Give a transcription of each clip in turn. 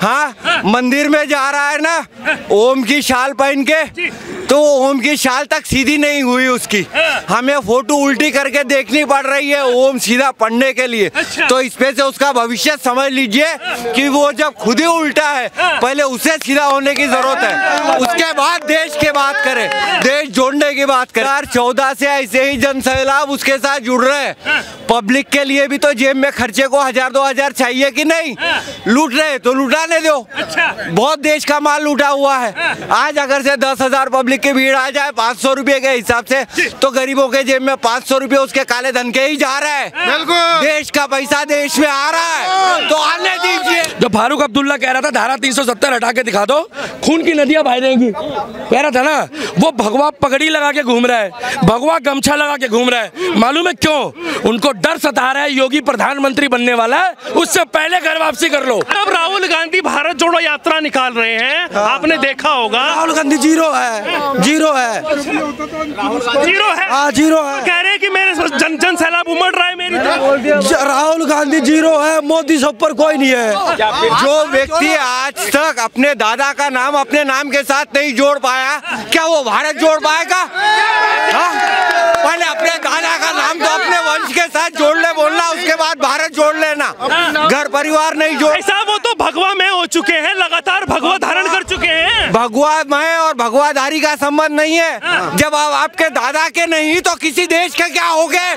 हाँ, मंदिर में जा रहा है ना ओम की शाल पहन के, तो ओम की शाल तक सीधी नहीं हुई उसकी, हमें फोटो उल्टी करके देखनी पड़ रही है ओम सीधा पढ़ने के लिए। तो इस पे से उसका भविष्य समझ लीजिए कि वो जब खुद ही उल्टा है, पहले उसे सीधा होने की जरूरत है, उसके बाद देश की बात करें, देश जोड़ने की बात करें। 2014 से ऐसे ही जन सैलाब उसके साथ जुड़ रहे हैं। पब्लिक के लिए भी तो जेब में खर्चे को 1000-2000 चाहिए कि नहीं? लूट रहे तो लुटाने दो। बहुत देश का माल लूटा हुआ है। आज अगर से 10,000 पब्लिक की भीड़ आ जाए 500 रुपए के हिसाब से, तो गरीबों के जेब में 500 रुपए उसके काले धन के ही जा रहे हैं। देश का पैसा देश में आ रहा है तो आने दीजिए। जो फारूक अब्दुल्ला कह रहा था धारा 370 हटा के दिखा दो, खून की नदियां बह जाएंगी, कह रहा था ना, वो भगवा पगड़ी लगा के घूम रहा है, भगवा गमछा लगा के घूम रहा है। मालूम है क्यों? उनको डर सता रहा है, योगी प्रधानमंत्री बनने वाला है, उससे पहले घर वापसी कर लो। अब राहुल गांधी भारत जोड़ो यात्रा निकाल रहे हैं, आपने देखा होगा। राहुल गांधी जीरो है, जीरो है, जीरो है, हाँ जीरो है। कह रहे हैं कि मेरे जन सैलाब उमड़ रहा है मेरी तरफ। राहुल गांधी जीरो है, मोदी से ऊपर कोई नहीं है। जो व्यक्ति आज तक अपने दादा का नाम अपने नाम के साथ नहीं जोड़ पाया, क्या वो भारत जोड़ पाएगा? पहले अपने दादा का नाम तो अपने वंश के साथ जोड़ ले बोलना, उसके बाद भारत जोड़ लेना, घर परिवार नहीं जोड़। ऐसा वो तो भगवा में हो चुके हैं, लगातार भगवा धारण कर चुके हैं। भगवा में और भगवाधारी का संबंध नहीं है। जब आप आपके दादा के नहीं तो किसी देश के क्या हो गए,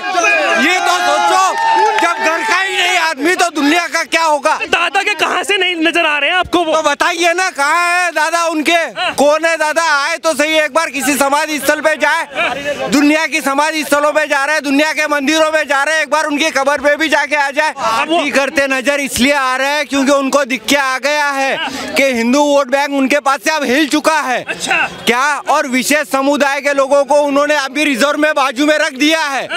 ये तो सोचो। जब घर का ही नहीं आदमी तो दुनिया का क्या होगा? दादा के कहां से नहीं नजर आ रहे हैं आपको? वो तो बताइए ना, कहाँ है दादा उनके? कौन है दादा? आए तो सही, एक बार किसी समाधि स्थल पे जाए, दुनिया की समाधि स्थलों पे जा रहे हैं, दुनिया के मंदिरों में जा रहे हैं, एक बार उनकी कब्र पे भी जाके आ जाए। पार्टी करते नजर इसलिए आ रहे हैं क्योंकि उनको दिख के आ गया है कि हिंदू वोट बैंक उनके पास से अब हिल चुका है। क्या? और विशेष समुदाय के लोगों को उन्होंने अभी रिजर्व में बाजू में रख दिया है।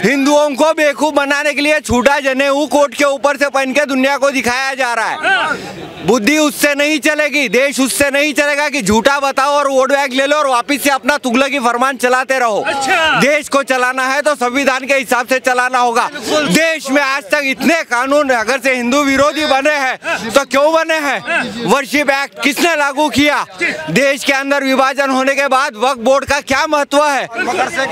हिंदुओं को बेवकूफ बनाने के लिए छूटा जनेऊ कोट के ऊपर से पहन के दुनिया को दिखाया जा रहा है। बुद्धि उससे नहीं चलेगी, देश उससे नहीं चलेगा कि झूठा बताओ और वोट बैंक ले लो और वापिस से अपना तुगलकी फरमान चलाते रहो। देश को चलाना है तो संविधान के हिसाब से चलाना होगा। देश में आज तक इतने कानून अगर से हिंदू विरोधी बने हैं तो क्यों बने हैं? वर्शिप एक्ट किसने लागू किया? देश के अंदर विभाजन होने के बाद वक्फ बोर्ड का क्या महत्व है?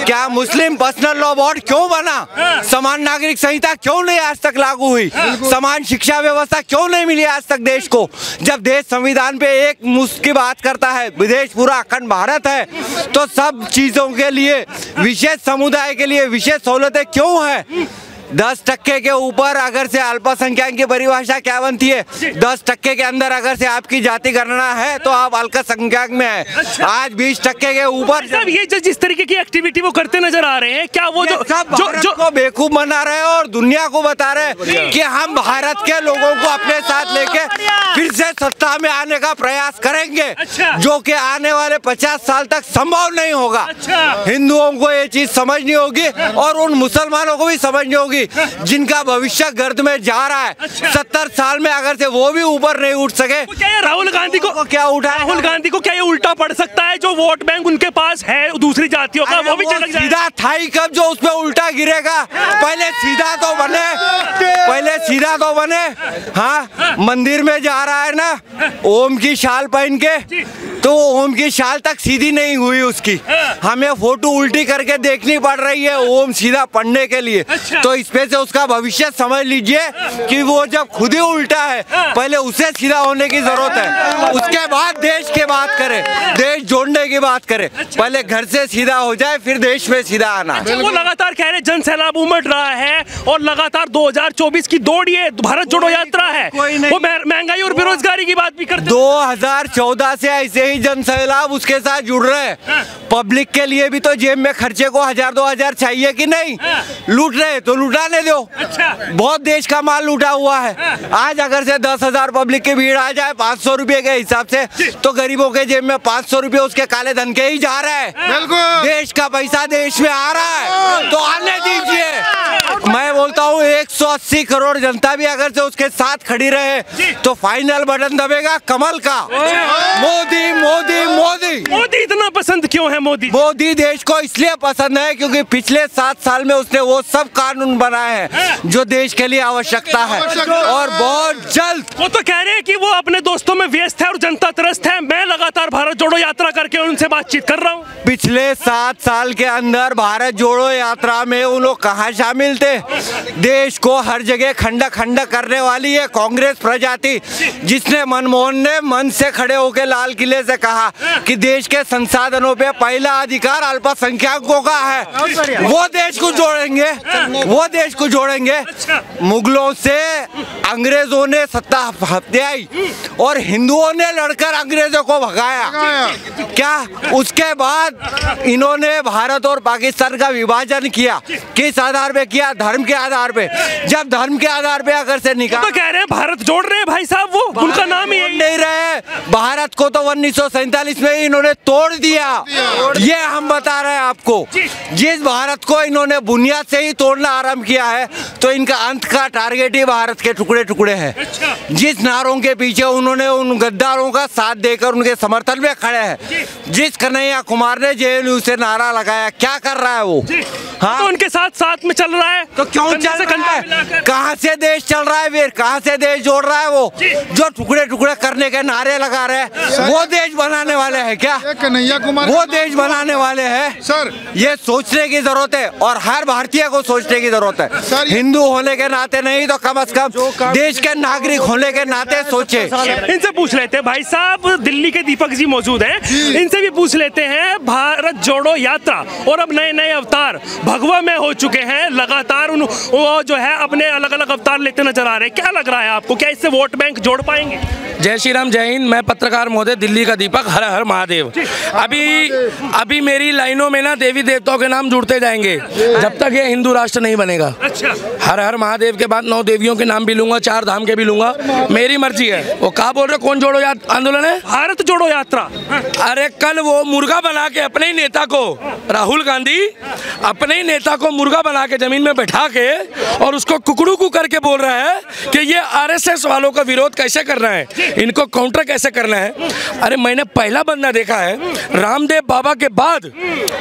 क्या मुस्लिम पर्सनल लॉ बोर्ड क्यों बना? समान नागरिक संहिता क्यों नहीं आज तक लागू हुई? समान शिक्षा व्यवस्था क्यों नहीं मिली आज तक देश को? जब देश संविधान पे एक मुश्त की बात करता है, विदेश पूरा अखंड भारत है, तो सब चीजों के लिए विशेष समुदाय के लिए विशेष सहूलतें क्यों है? 10% के ऊपर अगर से अल्पसंख्यक की परिभाषा क्या बनती है? 10% के अंदर अगर से आपकी जाति गणना है तो आप अल्पसंख्यक में है। आज 20% के ऊपर ये जिस तरीके की एक्टिविटी वो करते नजर आ रहे हैं, क्या वो जो को बेवकूफ बना रहे हैं और दुनिया को बता रहे हैं कि हम भारत के लोगों को अपने साथ लेके फिर से सत्ता में आने का प्रयास करेंगे, जो कि आने वाले 50 साल तक संभव नहीं होगा। हिंदुओं को ये चीज समझनी होगी और उन मुसलमानों को भी समझनी होगी जिनका भविष्य गर्द में जा रहा है। 70 साल में अगर से वो भी ऊपर नहीं उठ सके, क्या ये राहुल गांधी को क्या उठा? राहुल गांधी को क्या ये उल्टा पड़ सकता है? जो वोट बैंक उनके पास है दूसरी जातियों का, वो भी चला जाए। सीधा था ही कब जो उसमें उल्टा गिरेगा? पहले सीधा तो बने, पहले सीधा तो बने। हाँ, मंदिर में जा रहा है ना ओम की शाल पहन के, तो ओम की शाल तक सीधी नहीं हुई उसकी, हमें फोटो उल्टी करके देखनी पड़ रही है ओम सीधा पढ़ने के लिए। तो इस पे से उसका भविष्य समझ लीजिए कि वो जब खुद ही उल्टा है, पहले उसे सीधा होने की जरूरत है, उसके बाद देश की बात करें, देश जोड़ने की बात करें। पहले घर से सीधा हो जाए फिर देश में सीधा आना। वो लगातार कह रहे जन सैलाब उमड़ रहा है और लगातार 2024 की दौड़ ये भारत जोड़ो यात्रा है, वो महंगाई और बेरोजगारी की बात भी करते। 2014 से ऐसे ही जन सैलाब उसके साथ जुड़ रहे हैं। पब्लिक के लिए भी तो जेब में खर्चे को 1000-2000 चाहिए कि नहीं? लूट रहे तो लुटाने दो। बहुत देश का माल लूटा हुआ है। आज अगर से 10,000 पब्लिक की भीड़ आ जाए 500 रुपए के हिसाब से, तो गरीबों के जेब में 500 रुपए उसके काले धन के ही जा रहे हैं। देश का पैसा देश में आ रहा है तो आने दीजिए। मैं बोलता हूँ 180 करोड़ जनता भी अगर से उसके साथ खड़ी रहे तो फाइनल बटन दबेगा। कमल का। मोदी मोदी मोदी मोदी इतना पसंद क्यों है? मोदी देश को इसलिए पसंद है क्योंकि पिछले 7 साल में उसने वो सब कानून बनाए हैं जो देश के लिए आवश्यकता है, और बहुत जल्द। वो तो कह रहे हैं कि वो अपने दोस्तों में व्यस्त है और जनता त्रस्त है। मैं लगातार भारत जोड़ो यात्रा करके उनसे बातचीत कर रहा हूँ। पिछले 7 साल के अंदर भारत जोड़ो यात्रा में उन लोग कहाँ शामिल थे? देश को हर जगह खंडा खंडा करने वाली है कांग्रेस प्रजाति, जिसने मनमोहन ने मन से खड़े होकर लाल किले से कहा कि देश के संसाधनों पे पहला अधिकार अल्पसंख्यकों का है। वो देश को जोड़ेंगे, वो देश को जोड़ेंगे। मुगलों से अंग्रेजों ने सत्ता हथियाई और हिंदुओं ने लड़कर अंग्रेजों को भगाया। क्या उसके बाद इन्होंने भारत और पाकिस्तान का विभाजन किया? किस आधार पे किया? धर्म के आधार पे। जब धर्म के आधार पे अगर से निकाल, तो कह रहे हैं भारत जोड़ रहे हैं भाई साहब, वो उनका नाम ही नहीं रहे। भारत को तो 1947 में ही इन्होंने तोड़ दिया। ये हम बता रहे हैं आपको। जिस भारत को इन्होंने बुनियाद से ही तोड़ना आरंभ किया है, तो इनका अंत का टारगेट ही भारत के टुकड़े टुकड़े है। जिस नारों के पीछे उन्होंने उन गद्दारों का साथ देकर उनके समर्थन में खड़े हैं, जिस कन्हैया कुमार ने जेएनयू से नारा लगाया, क्या कर रहा है वो? हाँ, तो उनके साथ में चल रहा है। तो क्यों चल रहा है? कहाँ से देश चल रहा है वीर? कहाँ से देश जोड़ रहा है? वो जो टुकड़े टुकड़े करने के नारे लगा रहे हैं, वो देश बनाने वाले हैं क्या? कन्हैया कुमार वो देश बनाने वाले हैं सर। ये सोचने की जरूरत है, और हर भारतीय को सोचने की जरूरत है। हिंदू होने के नाते नहीं तो कम से कम देश के नागरिक होने के नाते सोचे। इनसे पूछ लेते हैं भाई साहब, दिल्ली के दीपक जी मौजूद हैं, इनसे भी पूछ लेते हैं। भारत जोड़ो यात्रा और अब नए नए अवतार भगवा में हो चुके हैं, लगातार वो जो है अपने अलग अलग अवतार लेते नजर आ रहे हैं। क्या लग रहा है आपको, क्या इससे वोट बैंक जोड़ पाएंगे? जय श्री राम, जय हिंद। मैं पत्रकार महोदय, दिल्ली का दीपक। हर हर महादेव। अभी मेरी लाइनों में ना देवी देवताओं के नाम जुड़ते जाएंगे जब तक ये हिंदू राष्ट्र नहीं बनेगा। अच्छा, हर हर महादेव के बाद 9 देवियों के नाम भी लूंगा, 4 धाम के भी लूंगा, मेरी मर्जी है। वो कहा बोल रहे, कौन जोड़ो आंदोलन है? भारत जोड़ो यात्रा। अरे कल वो मुर्गा बना के अपने ही नेता को, राहुल गांधी अपने ही नेता को मुर्गा बना के जमीन में बैठा के और उसको कुकड़ू कु करके बोल रहा है कि ये आरएसएस वालों का विरोध कैसे करना है, इनको काउंटर कैसे करना है। अरे मैंने पहला बंदा देखा है रामदेव बाबा के बाद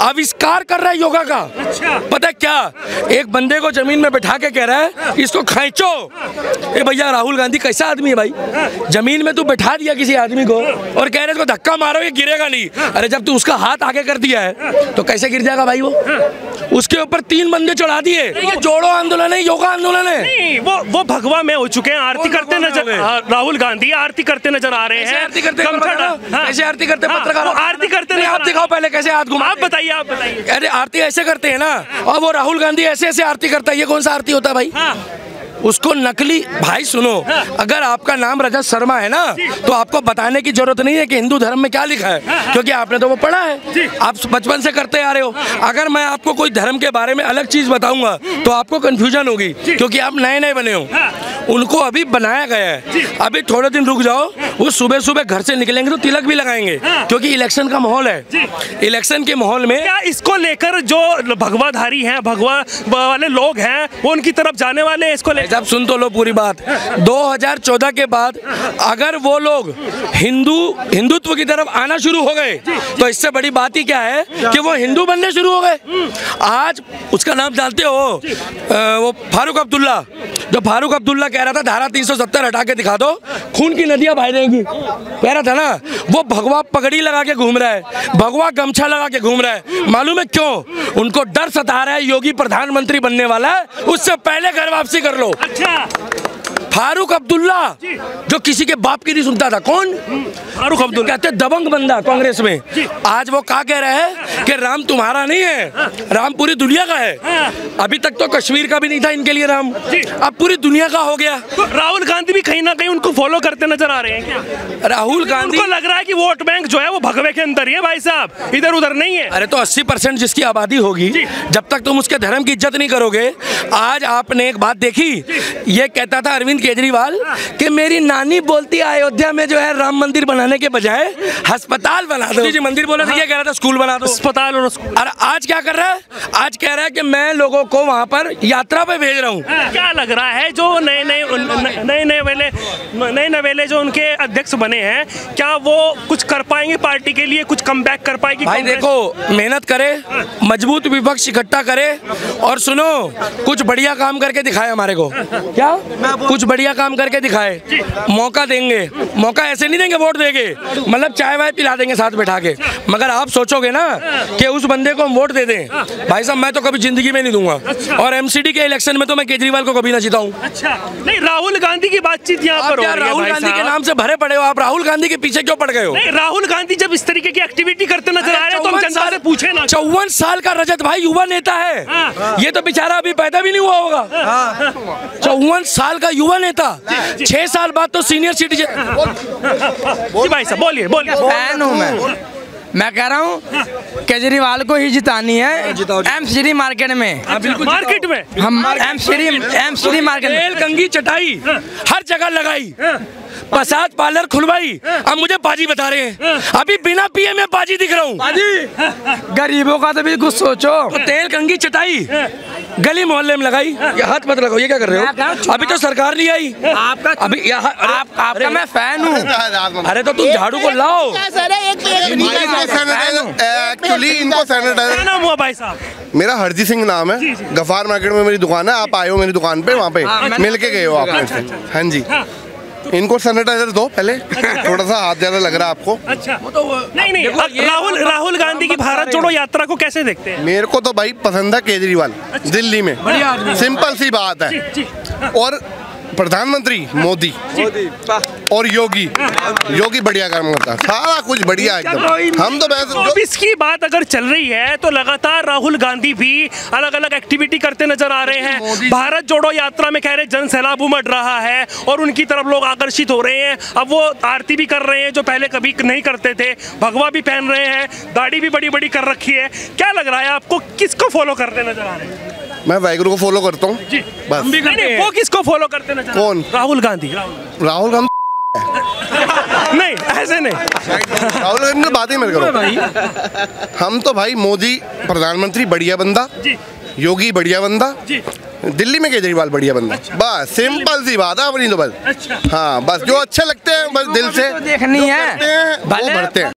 आविष्कार कर रहा है योगा का। पता है क्या? एक बंदे को जमीन में बैठा के कह रहा है इसको खींचो। ए भैया, राहुल गांधी कैसा आदमी है भाई? जमीन में तू बैठा दिया किसी आदमी को और कह रहे इसको धक्का मारो ये गिरेगा नहीं। अरे जब तू उसका हाथ आगे कर दिया है तो कैसे गिर जाएगा भाई? वो उसके ऊपर 3 बंदे चढ़ा दिए। ये जोड़ो आंदोलन है, योगा आंदोलन है। नहीं, वो भगवा में हो चुके हैं, आरती करते नजर, राहुल गांधी आरती करते नजर आ रहे हैं। आरती करते कैसे आरती करते? पत्रकार आरती करते, आप दिखाओ पहले कैसे हाथ घुमा। आप बताइए, आप बताइए। अरे आरती ऐसे करते हैं ना, और वो राहुल गांधी ऐसे ऐसे आरती करता है। ये कौन सा आरती होता है भाई? उसको नकली। भाई सुनो, अगर आपका नाम रजत शर्मा है ना, तो आपको बताने की जरूरत नहीं है कि हिंदू धर्म में क्या लिखा है, क्योंकि आपने तो वो पढ़ा है, आप बचपन से करते आ रहे हो। अगर मैं आपको कोई धर्म के बारे में अलग चीज बताऊंगा तो आपको कंफ्यूजन होगी, क्योंकि आप नए नए बने हो। उनको अभी बनाया गया है, अभी थोड़े दिन रुक जाओ। वो सुबह सुबह घर से निकलेंगे तो तिलक भी लगाएंगे, क्योंकि इलेक्शन का माहौल है। इलेक्शन के माहौल में क्या इसको लेकर जो भगवाधारी हैं, भगवा वाले लोग हैं, वो उनकी तरफ जाने वाले हैं इसको लेकर? जब सुन तो लो पूरी बात। 2014 के बाद अगर वो लोग हिंदुत्व की तरफ आना शुरू हो गए तो इससे बड़ी बात ही क्या है कि वो हिंदू बनने शुरू हो गए। आज उसका नाम जानते हो, वो फारूक अब्दुल्ला। जो फारूक अब्दुल्ला कह रहा था धारा 370 हटा के दिखा दो, खून की नदियां बह जाएंगी, कह रहा था ना, वो भगवा पगड़ी लगा के घूम रहा है, भगवा गमछा लगा के घूम रहा है। मालूम है क्यों? उनको डर सता रहा है, योगी प्रधानमंत्री बनने वाला है, उससे पहले घर वापसी कर लो। फारूक अब्दुल्ला जो किसी के बाप की नहीं सुनता था। कौन? फारूक अब्दुल्ला, कहते दबंग बंदा कांग्रेस में। आज वो क्या कह रहा है कि राम तुम्हारा नहीं है, राम पूरी दुनिया का है। अभी तक तो कश्मीर का भी नहीं था इनके लिए राम, अब पूरी दुनिया का हो गया। तो राहुल गांधी भी कहीं ना कहीं उनको फॉलो करते नजर आ रहे हैं क्या? राहुल गांधी को लग रहा है कि वोट बैंक जो है वो भगवे के अंदर ही है भाई साहब, इधर उधर नहीं है। अरे तो 80% जिसकी आबादी होगी, जब तक तुम उसके धर्म की इज्जत नहीं करोगे। आज आपने एक बात देखी, ये कहता था अरविंद केजरीवाल कि मेरी नानी बोलती है अयोध्या में जो है राम मंदिर बनाने के बजाय अस्पताल बना दो। जी मंदिर बोले थे, ये कह रहा था स्कूल बना दो, अस्पताल और स्कूल। और आज क्या कर रहा है? आज कह रहा है कि मैं लोगों को वहाँ पर यात्रा पे भेज रहा हूँ। क्या लग रहा है जो नए नवेले जो उनके अध्यक्ष बने हैं, क्या वो कुछ कर पाएंगे पार्टी के लिए, कुछ कम बैक कर पाएगी? भाई देखो, मेहनत करे, मजबूत विपक्ष इकट्ठा करे और सुनो कुछ बढ़िया काम करके दिखाए हमारे को। क्या कुछ बढ़िया काम करके दिखाए, मौका देंगे। मौका ऐसे नहीं देंगे वोट देंगे, मतलब चाय वाय पिला देंगे साथ बैठा के। मगर आप सोचोगे ना कि उस बंदे को हम वोट दे दें, भाई साहब मैं तो कभी जिंदगी में नहीं दूंगा। और एमसीडी के इलेक्शन में तो मैं केजरीवाल को कभी ना जिताऊं। अच्छा नहीं, राहुल गांधी की बातचीत यहाँ पर हो रही है। राहुल गांधी के नाम से भरे पड़े हो आप, राहुल गांधी के पीछे क्यों पड़ गए हो? नहीं, राहुल गांधी जब इस तरीके की एक्टिविटी करते नजर आ रहे हैं तो हम जनता से पूछे ना। 54 साल का रजत भाई युवा नेता है, ये तो बेचारा अभी पैदा भी नहीं हुआ होगा। 54 साल का युवा नेता, 6 साल बाद तो सीनियर सिटीजन। भाई साहब बोलिए बोलिए। फैन हूँ मैं कह रहा हूँ केजरीवाल को ही जितानी है एमसीडी मार्केट में। मार्केट में हम एमसीडी मार्केट तेल कंगी चटाई हर जगह लगाई, प्रसाद पार्लर खुलवाई। अब मुझे बाजी बता रहे हैं, अभी बिना पिए मैं बाजी दिख रहा हूँ। गरीबों का तो भी कुछ सोचो। तो तेल कंगी चटाई गली मोहल्ले में लगाई, ये हाथ मत लगाओ, ये क्या कर रहे हो? अभी तो सरकार नहीं आई। आपका अभी आपका मैं फैन हूँ। अरे तो तुम झाड़ू को लाओ। एक्चुअली इनको सैनिटाइजर। नाम हुआ भाई साहब? मेरा हरजी सिंह नाम है, गफार मार्केट में मेरी दुकान है। आप आए हो मेरी दुकान पे, वहाँ पे मिल के गए हो आप मेरे से। हाँ जी, इनको सैनिटाइजर दो पहले। थोड़ा सा हाथ ज्यादा लग रहा है आपको। अच्छा नहीं राहुल गांधी की भारत जोड़ो यात्रा को कैसे देखते हैं? मेरे को तो भाई पसंद है केजरीवाल, दिल्ली में सिंपल सी बात है। और प्रधानमंत्री मोदी और योगी बढ़िया काम करता है, सारा कुछ बढ़िया एकदम। हम तो इसकी बात अगर चल रही है तो लगातार राहुल गांधी भी अलग अलग एक्टिविटी करते नजर आ रहे हैं। भारत जोड़ो यात्रा में कह रहे जन सैलाब उमड़ रहा है और उनकी तरफ लोग आकर्षित हो रहे हैं। अब वो आरती भी कर रहे हैं जो पहले कभी नहीं करते थे, भगवा भी पहन रहे हैं, दाढ़ी भी बड़ी बड़ी कर रखी है। क्या लग रहा है आपको, किसको फॉलो करते नजर आ रहे हैं? मैं वाहिगुरु को फॉलो करता हूँ बस। नहीं, वो किसको फॉलो करते नजर? कौन? राहुल गांधी। राहुल गांधी नहीं, ऐसे नहीं। राहुल गांधी ने बात ही मत करो। हम तो भाई मोदी प्रधानमंत्री बढ़िया बंदा, योगी बढ़िया बंदा, दिल्ली में केजरीवाल बढ़िया बंदा। बस सिंपल सी बात है अपनी तो बस। हाँ बस जो अच्छे लगते हैं बस दिल से देखनी है वो भरते हैं।